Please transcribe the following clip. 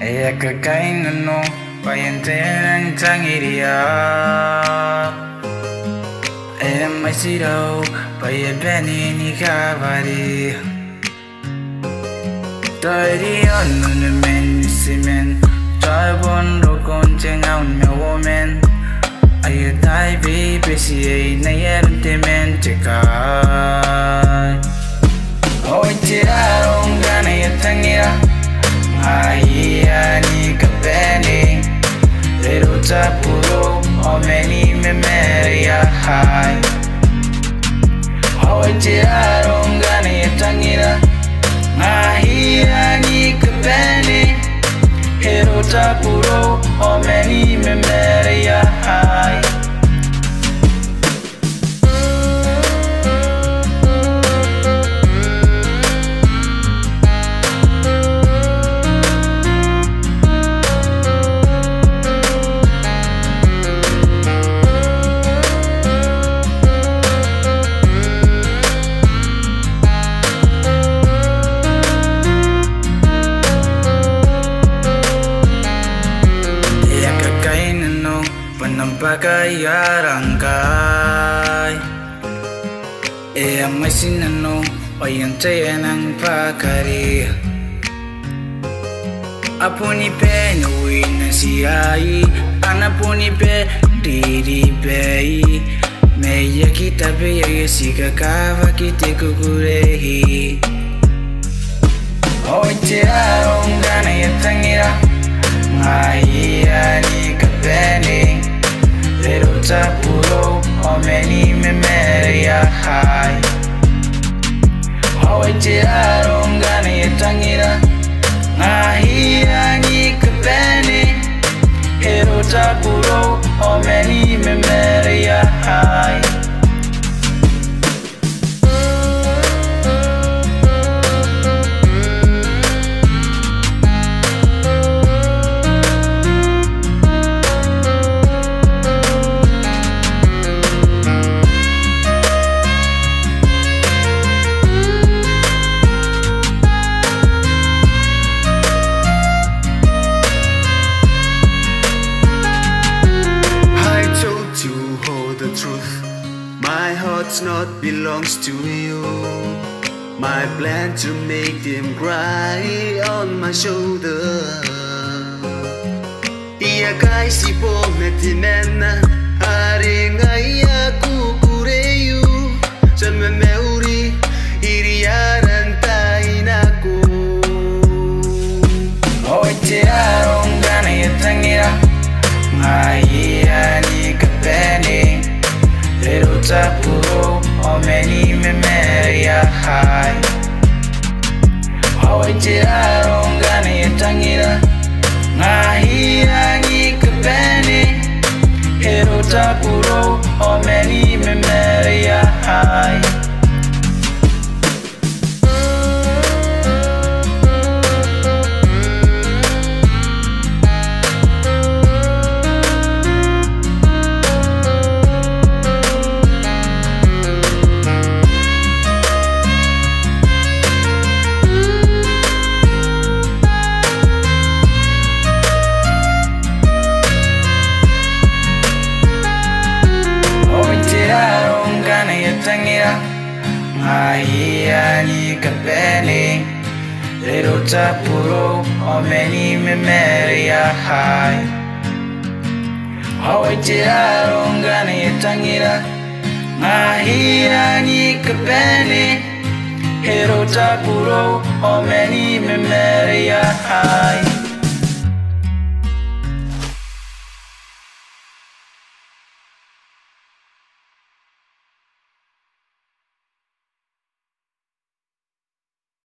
Ayakakain no payantenan tangira. Masiro payabeni ni kabari. Tari on the men simen. Tarbon rokon chengaun me woman. Ayu tai be busy na yerin temen tekai. Oh tirarong gana yatangira. Ayani kapeni. Pero tapuro o meni memoria high. Oh tirarong gana yatangira. Ayani kapeni. Pero tapuro o meni memoria high. Pakai arangkai masinano oyan tayanang pakari apuni pe nuwi na siyai anapuni pe diri pei meya kita pe yasika kava kite kukurehi oite arong gana yatangira ayani kapeni. Pero tapuro o meni memoria high. How I tiraron gana yatangira. Ayani kapeni. Pero tapuro o meni memoria high. My heart's not belongs to you. My plan to make them cry on my shoulder. Ia kai si po metimena aringa kukureyu sama meuri iriaran tainaku. Oh tirarong gana yatangira. Ayani kapeni. Pero tapuro o meni memoria high. How I tiraron gana yatangira. Ayani kapeni. Pero tapuro o meni memoria high. Ayani kapeni. Pero tapuro o meni memoria high. How I tiraron gana yatangira. Ayani kapeni. Pero tapuro o meni memoria high.